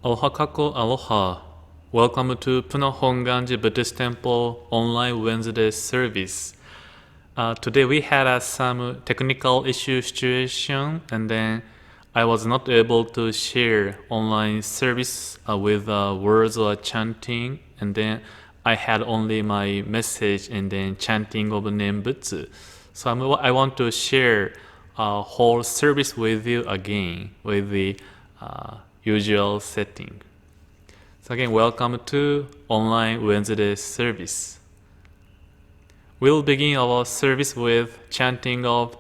Aloha kako aloha. Welcome to Punahonganji Buddhist Temple online Wednesday service. Today we had some technical issue situation, and then I was not able to share online service with words or chanting, and then I had only my message and then chanting of name Butsu. So I want to share a whole service with you again with the usual setting. So again, welcome to online Wednesday service. We'll begin our service with chanting of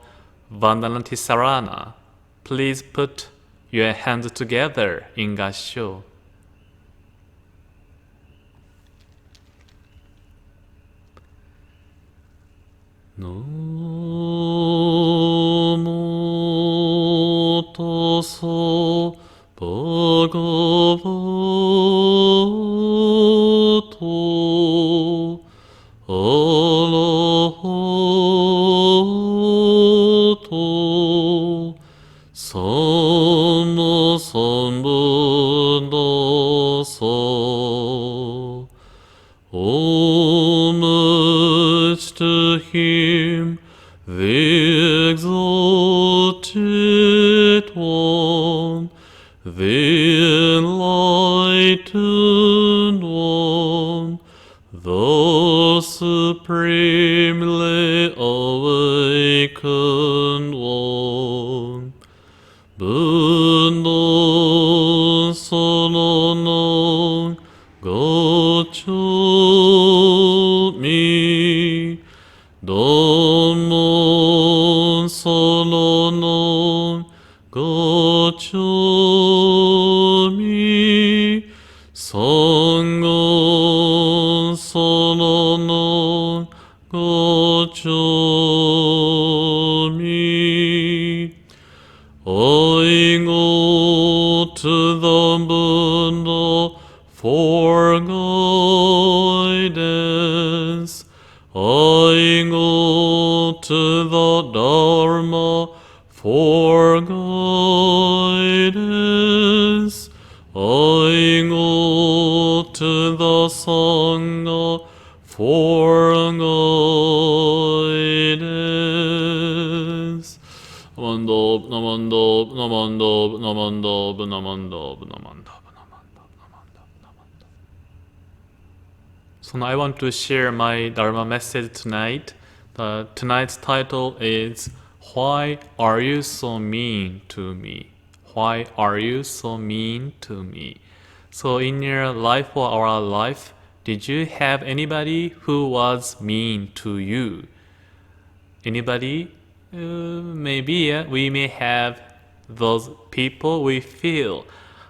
Vandanati Sarana. Please put your hands together in Gassho. Namo tasso bhagavato arahato samma sambuddhassa. Homage to him, the exalted one, the enlightened one, the supremely awakened one. Buddha Saranang Gacchami, Dhamma Saranang Gacchami, Sangha Saranang Gacchami. I go to the Buddha for guidance. I go to the Dharma for guidance. I go to the Sangha for guidance. Namandab, namandab, namandab, namandab, namandab, namandab, namandab, namandab, namandab. So now I want to share my Dharma message tonight. Tonight's title is Why Are You So Mean to Me? Why are you so mean to me? So in your life or our life, did you have anybody who was mean to you? Anybody? Maybe we may have those people we feel,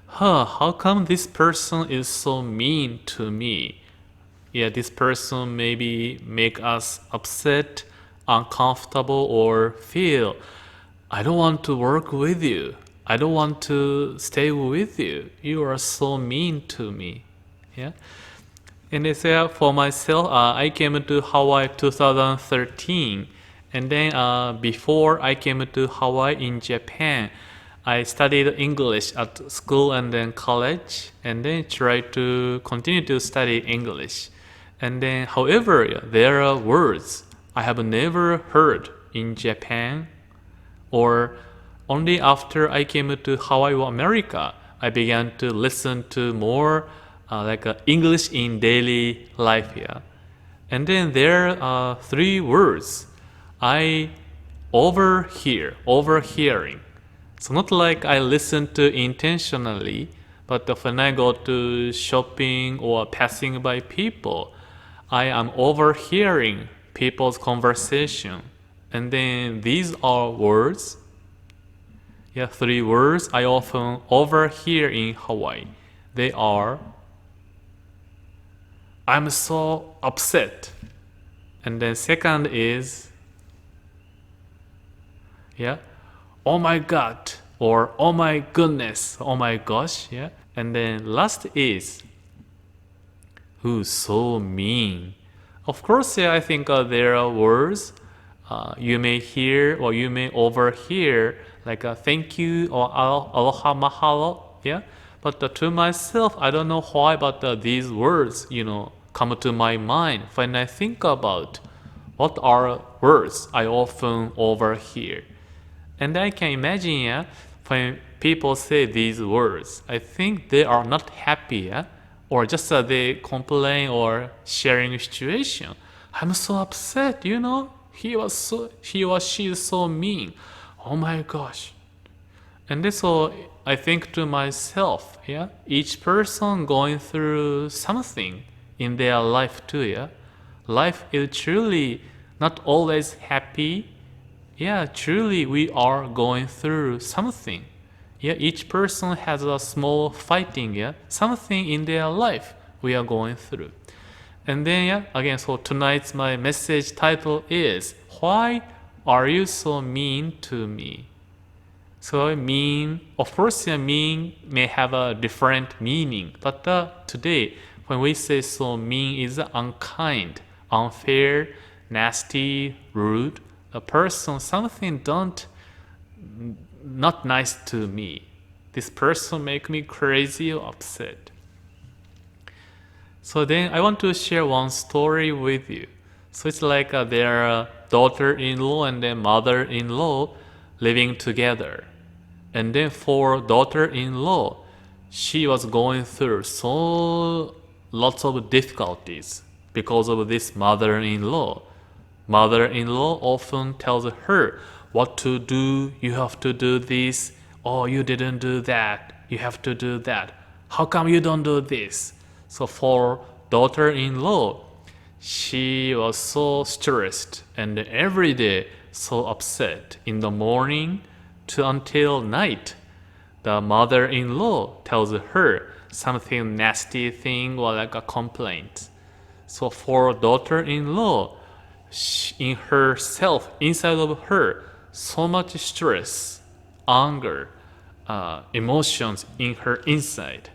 how come this person is so mean to me? Yeah, this person maybe make us upset, uncomfortable, or feel, I don't want to work with you. I don't want to stay with you. You are so mean to me. Yeah. And they say for myself, I came to Hawaii 2013. And then before I came to Hawaii in Japan, I studied English at school and then college, and then tried to continue to study English. And then, however, there are words I have never heard in Japan, or only after I came to Hawaii or America, I began to listen to more English in daily life here. And then there are three words I overhearing. So not like I listen to intentionally, but when I go to shopping or passing by people, I am overhearing people's conversation. And then these are words. Yeah, three words I often overhear in Hawaii. They are, I'm so upset. And then second is, yeah, oh my god, or oh my goodness, oh my gosh, yeah. And then last is, who's so mean. Of course, yeah, I think there are words you may hear or you may overhear, like a thank you or aloha mahalo, yeah. But to myself, I don't know why, but these words, come to my mind when I think about what are words I often overhear. And I can imagine, when people say these words, I think they are not happy, or just they complain or sharing a situation. I'm so upset, he or she is so mean. Oh my gosh. And this so I think to myself, each person going through something in their life too, Life is truly not always happy. Truly we are going through something. Each person has a small fighting, something in their life we are going through. And then, again, so tonight's my message title is, Why Are You So Mean to Me? So mean, of course, mean may have a different meaning, but today, when we say so mean is unkind, unfair, nasty, rude, a person, something not nice to me. This person make me crazy or upset. So then I want to share one story with you. So it's like their daughter-in-law and their mother-in-law living together. And then for daughter-in-law, she was going through so lots of difficulties because of this mother-in-law. Mother-in-law often tells her what to do. You have to do this. Oh, you didn't do that. You have to do that. How come you don't do this? So for daughter-in-law, she was so stressed and every day so upset. In the morning to until night, the mother-in-law tells her something nasty thing or like a complaint. So for daughter-in-law, in herself, inside of her, so much stress, anger, emotions in her inside.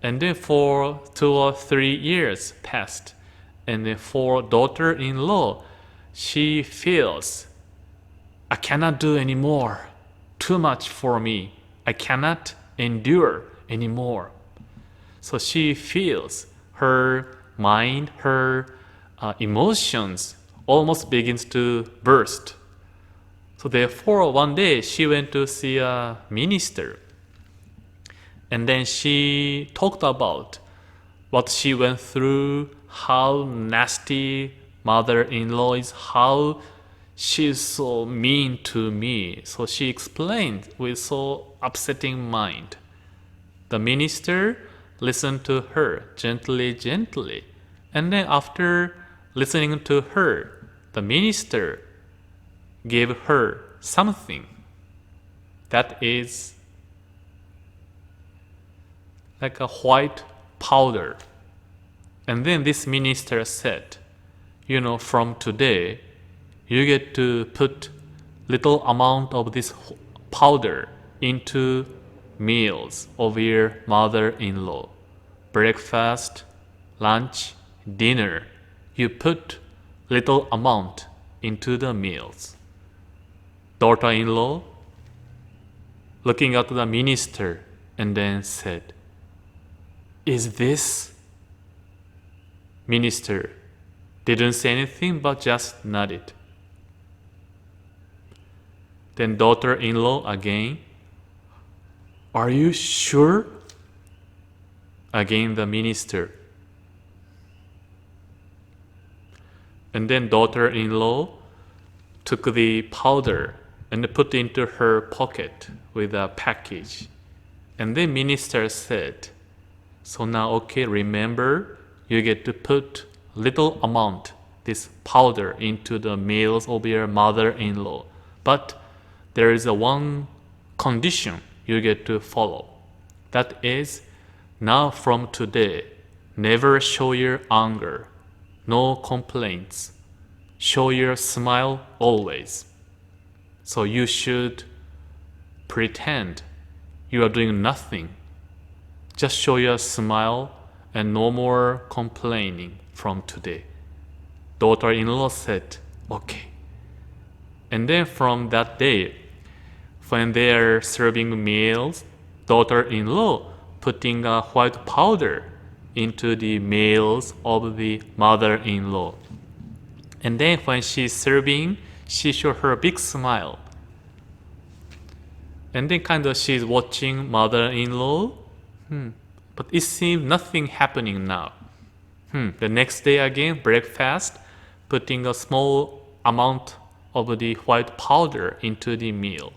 And then for 2 or 3 years passed, and then for daughter-in-law, she feels, I cannot do anymore. Too much for me. I cannot endure anymore. So she feels her mind, her emotions almost begins to burst. So therefore, one day she went to see a minister. And then she talked about what she went through, how nasty mother-in-law is, how she's so mean to me. So she explained with so upsetting mind. The minister listened to her gently. And then after listening to her, the minister gave her something that is like a white powder. And then this minister said, from today, you get to put little amount of this powder into meals of your mother-in-law. Breakfast, lunch, dinner. You put little amount into the meals. Daughter-in-law looking at the minister and then said, is this? Minister didn't say anything but just nodded. Then daughter-in-law again, are you sure? Again the minister. And then daughter-in-law took the powder and put into her pocket with a package. And then minister said, so now, okay, remember, you get to put little amount, this powder, into the meals of your mother-in-law. But there is a one condition you get to follow. That is, now from today, never show your anger, no complaints. Show your smile always. So you should pretend you are doing nothing. Just show your smile and no more complaining from today. Daughter-in-law said, okay. And then from that day, when they are serving meals, daughter-in-law putting a white powder into the meals of the mother-in-law. And then when she's serving, she showed her big smile. And then she's watching mother-in-law. But it seems nothing happening now. The next day again, breakfast, putting a small amount of the white powder into the meal.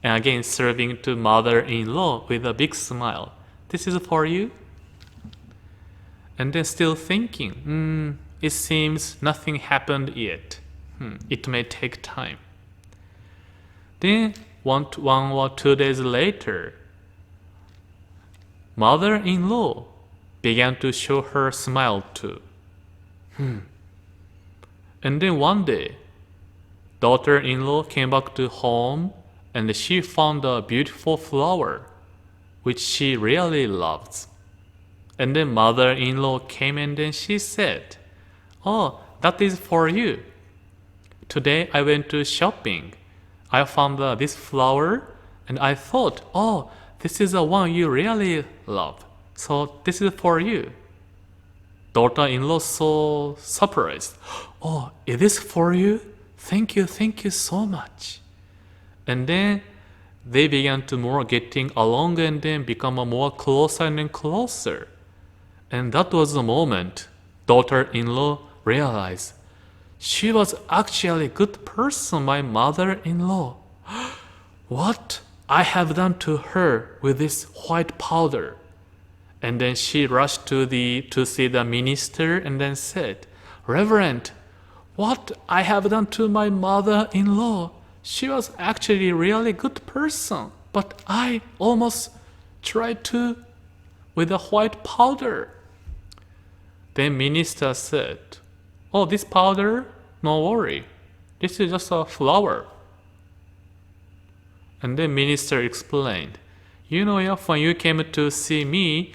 And again, serving to mother-in-law with a big smile. This is for you? And then still thinking, it seems nothing happened yet. It may take time. Then 1 or 2 days later, mother-in-law began to show her smile too. And then one day, daughter-in-law came back to home and she found a beautiful flower which she really loves. And then mother-in-law came and then she said, "Oh, that is for you. Today I went to shopping. I found this flower and I thought, oh, this is the one you really love. So this is for you." Daughter-in-law so surprised. "Oh, it is for you? Thank you so much." And then they began to more getting along and then become more closer and closer. And that was the moment daughter-in-law realized she was actually a good person, my mother-in-law. What I have done to her with this white powder. And then she rushed to see the minister and then said, "Reverend, what I have done to my mother-in-law? She was actually a really good person, but I almost tried to with the white powder." Then minister said, "Oh, this powder? No worry. This is just a flower." And then minister explained, "You know, when you came to see me,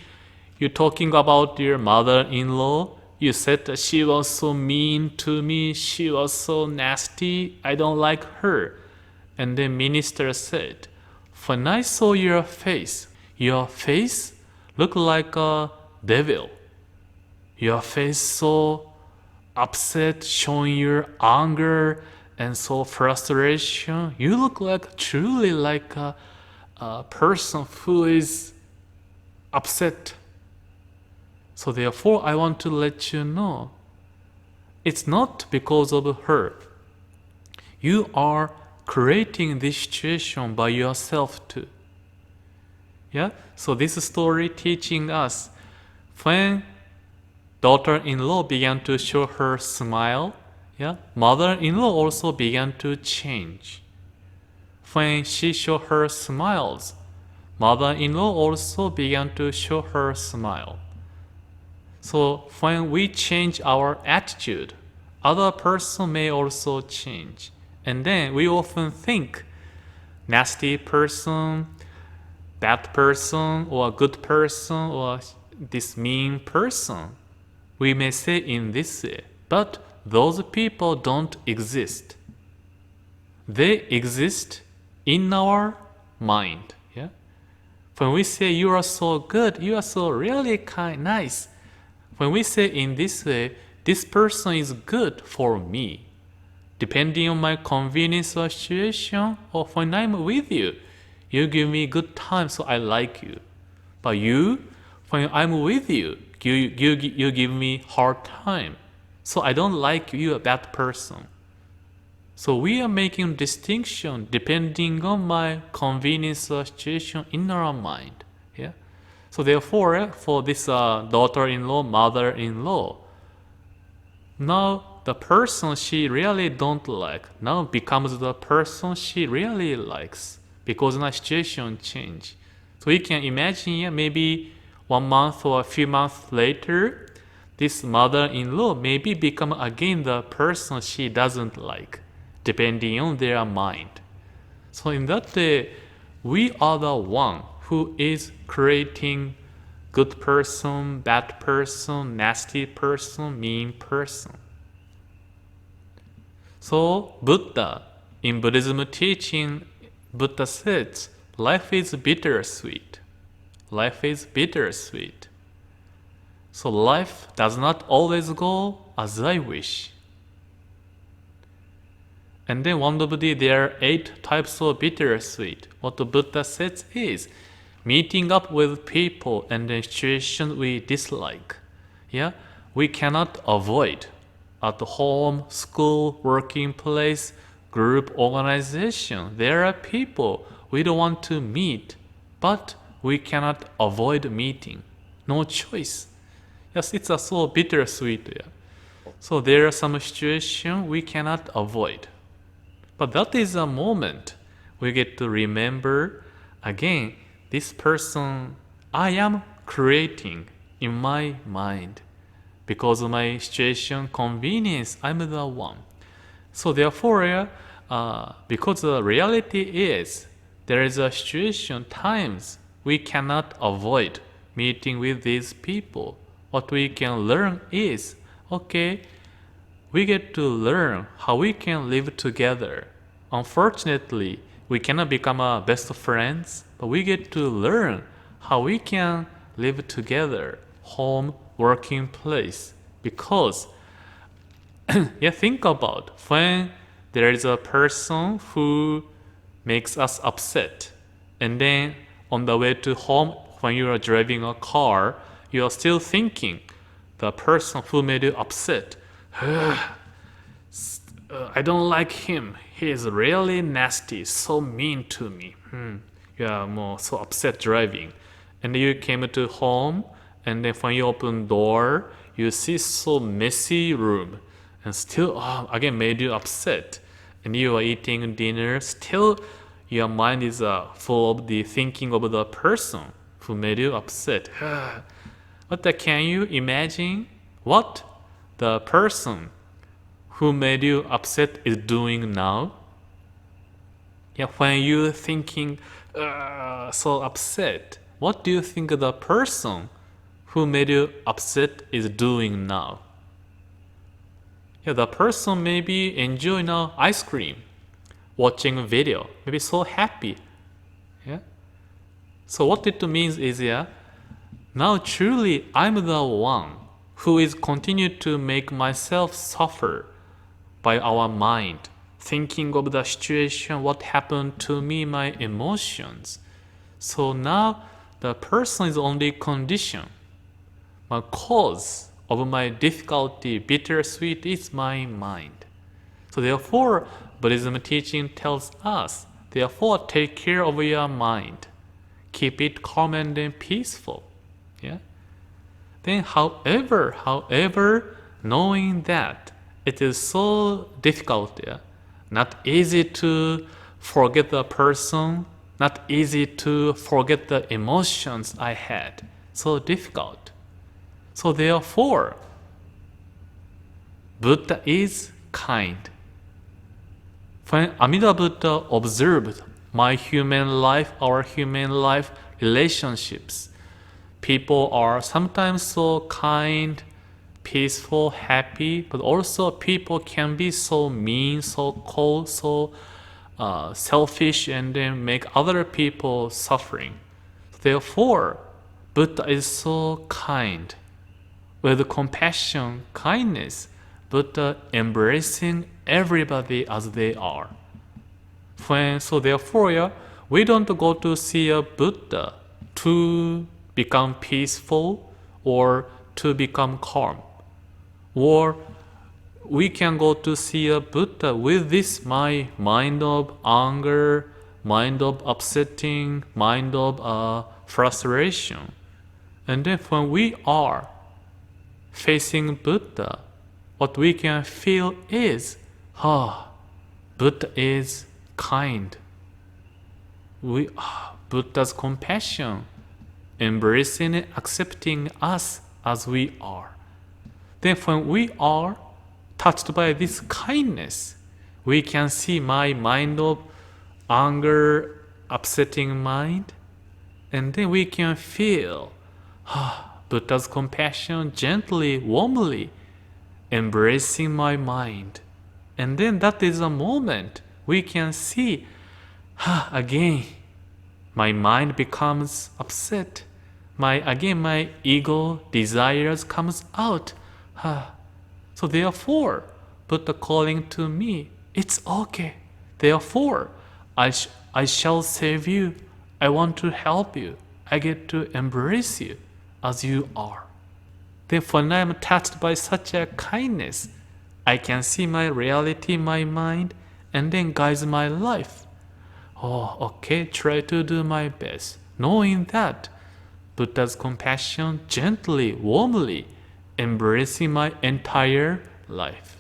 you talking about your mother-in-law. You said that she was so mean to me. She was so nasty. I don't like her." And then minister said, "When I saw your face looked like a devil. Your face so upset, showing your anger and so frustration. You look like truly like a person who is upset. So therefore, I want to let you know, it's not because of her. You are creating this situation by yourself too." Yeah. So this story teaching us, when daughter-in-law began to show her smile, mother-in-law also began to change. When she showed her smiles, mother-in-law also began to show her smile. So when we change our attitude, other person may also change. And then we often think nasty person, bad person, or good person, or this mean person. We may say in this way, but those people don't exist. They exist in our mind. Yeah? When we say you are so good, you are so really kind, nice. When we say in this way, this person is good for me. Depending on my convenience or situation, or when I'm with you, you give me good time, so I like you. But you, when I'm with you, you give me hard time, so I don't like you. You're a bad person. So we are making distinction depending on my convenience or situation in our mind. Yeah. So therefore, for this daughter-in-law, mother-in-law, now the person she really don't like now becomes the person she really likes because the situation change. So you can imagine, maybe 1 month or a few months later, this mother-in-law maybe become again the person she doesn't like, depending on their mind. So in that way, we are the one who is creating good person, bad person, nasty person, mean person. So Buddha, in Buddhism teaching, Buddha says, life is bittersweet. life is bittersweet. So life does not always go as I wish. And then one of there are 8 types of bittersweet. What the Buddha says is meeting up with people and the situation we dislike. Yeah, we cannot avoid at home, school, working place, group, organization. There are people we don't want to meet, but we cannot avoid meeting. No choice. Yes, it's a so bittersweet. Yeah. So there are some situations we cannot avoid. But that is a moment we get to remember again, this person I am creating in my mind. Because of my situation, convenience, I'm the one. So therefore, because the reality is there is a situation, times we cannot avoid meeting with these people. What we can learn is, okay, we get to learn how we can live together. Unfortunately, we cannot become best friends, but we get to learn how we can live together, home, working place. Because, yeah, think about when there is a person who makes us upset, and then on the way to home, when you are driving a car, you are still thinking, the person who made you upset, I don't like him. He is really nasty, so mean to me. You are more so upset driving. And you came to home, and then when you open door, you see so messy room, and still again made you upset. And you are eating dinner, still your mind is full of the thinking of the person who made you upset. But can you imagine what the person who made you upset is doing now? Yeah, when you're thinking so upset, what do you think the person who made you upset is doing now? Yeah, the person maybe enjoying now ice cream, watching a video, maybe so happy. Yeah. So what it means is, yeah, now truly I'm the one who is continue to make myself suffer by our mind, thinking of the situation, what happened to me, my emotions. So now the person is only condition. My cause of my difficulty, bittersweet, is my mind. So therefore, Buddhism teaching tells us, therefore take care of your mind. Keep it calm and then peaceful. Yeah. Then however, knowing that it is so difficult, yeah, not easy to forget the person, not easy to forget the emotions I had. So difficult. So therefore, Buddha is kind. When Amida Buddha observed my human life, our human life relationships, people are sometimes so kind, peaceful, happy, but also people can be so mean, so cold, so selfish, and then make other people suffering. Therefore, Buddha is so kind. With compassion, kindness, Buddha embracing everybody as they are. So therefore, yeah, we don't go to see a Buddha to become peaceful or to become calm. Or we can go to see a Buddha with this my mind of anger, mind of upsetting, mind of frustration. And then when we are facing Buddha, what we can feel is, Buddha is kind. Buddha's compassion, embracing and accepting us as we are. Then when we are touched by this kindness, we can see my mind of anger, upsetting mind, and then we can feel Buddha's compassion gently, warmly embracing my mind. And then that is a moment we can see, again, my mind becomes upset, my ego desires comes out. So therefore, Buddha calling to me, it's okay. Therefore, I shall save you. I want to help you. I get to embrace you as you are. Then when I am touched by such a kindness, I can see my reality in my mind and then guides my life. Oh, okay, try to do my best, knowing that Buddha's compassion gently, warmly embracing my entire life.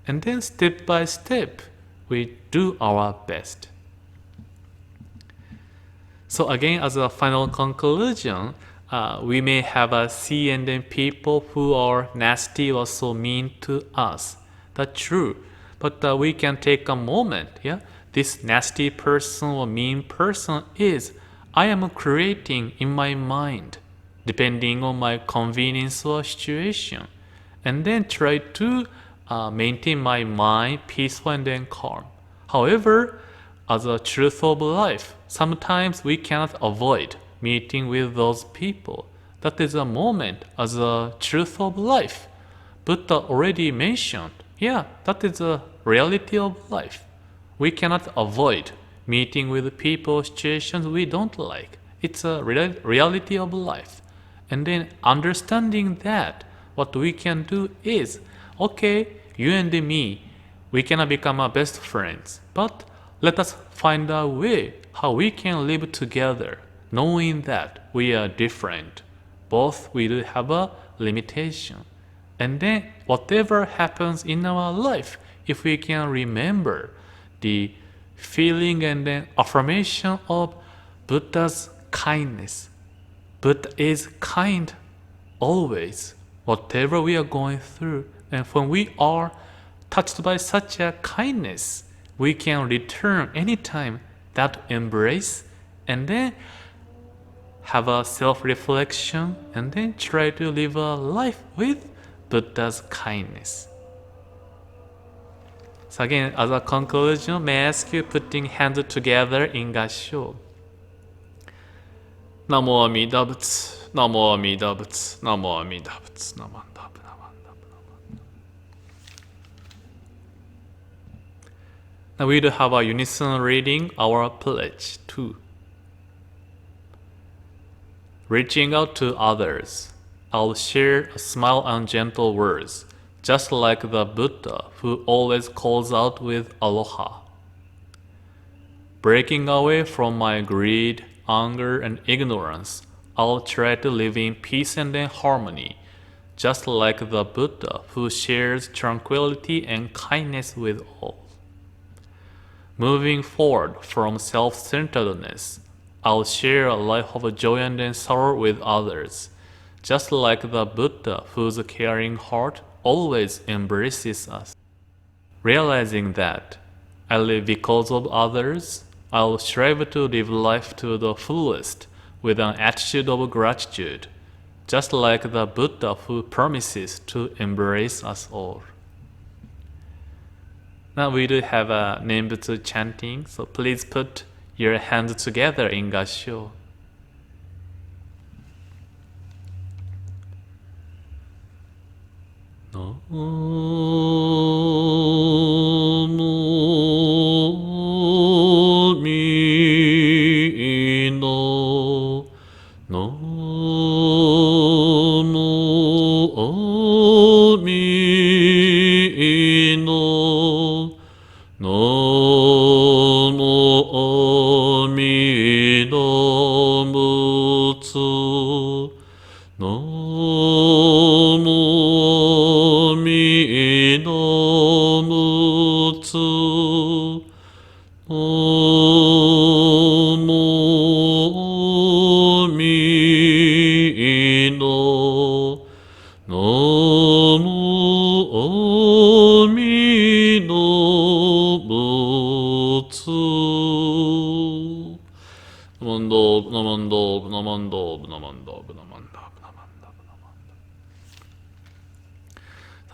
And then step by step, we do our best. So again, as a final conclusion, we may have a see and then people who are nasty or so mean to us. That's true. But we can take a moment, yeah? This nasty person or mean person is I am creating in my mind, depending on my convenience or situation. And then try to maintain my mind peaceful and then calm. However, as a truth of life, sometimes we cannot avoid meeting with those people. That is a moment as a truth of life. Buddha already mentioned, yeah, that is a reality of life. We cannot avoid meeting with people, situations we don't like. It's a reality of life. And then understanding that, what we can do is, okay, you and me, we cannot become our best friends, but let us find a way how we can live together, knowing that we are different. Both we do have a limitation. And then whatever happens in our life, if we can remember the feeling and then affirmation of Buddha's kindness. Buddha is kind always, whatever we are going through. And when we are touched by such a kindness, we can return anytime that embrace and then have a self-reflection and then try to live a life with Buddha's kindness. So again, as a conclusion, may I ask you putting hands together in Gassho. Namo Amida Butsu, Namo Amida Butsu, Namo Amida Butsu, Namo Amida Butsu. Now we do have a unison reading our pledge too. Reaching out to others, I'll share a smile and gentle words, just like the Buddha who always calls out with aloha. Breaking away from my greed, anger, and ignorance, I'll try to live in peace and in harmony, just like the Buddha who shares tranquility and kindness with all. Moving forward from self-centeredness, I'll share a life of joy and sorrow with others, just like the Buddha whose caring heart always embraces us. Realizing that I live because of others, I'll strive to live life to the fullest with an attitude of gratitude, just like the Buddha who promises to embrace us all. Now we do have a Nembutsu chanting, so please put your hands together in Gassho.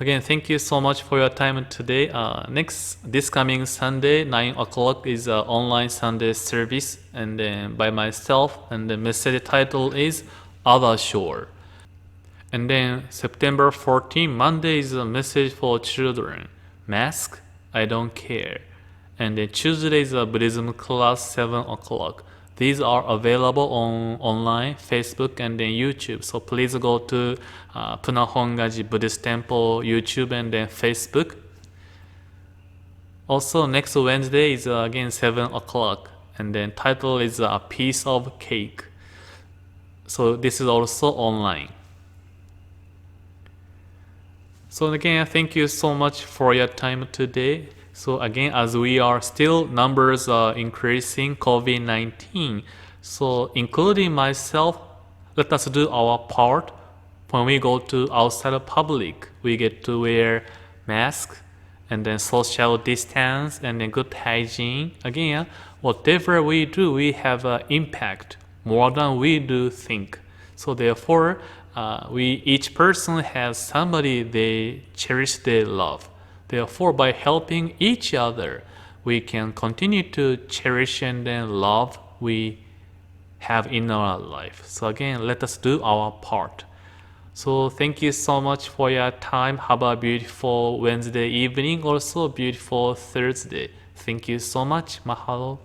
Again, thank you so much for your time today. This coming Sunday, 9 o'clock is an online Sunday service, and then by myself, and the message title is Other Shore. And then September 14, Monday is a message for children. Mask, I don't care. And then Tuesday is a Buddhism class, 7 o'clock. These are available on online, Facebook, and then YouTube. So please go to Punahongaji Buddhist Temple YouTube and then Facebook. Also, next Wednesday is again 7 o'clock. And then title is A Piece of Cake. So this is also online. So again, thank you so much for your time today. So again, as we are still numbers are increasing COVID-19, so including myself, let us do our part. When we go to outside of public, we get to wear mask and then social distance and then good hygiene. Again, whatever we do, we have an impact more than we do think. So therefore, we each person has somebody they cherish, they love. Therefore, by helping each other, we can continue to cherish and then love we have in our life. So again, let us do our part. So thank you so much for your time. Have a beautiful Wednesday evening, also beautiful Thursday. Thank you so much. Mahalo.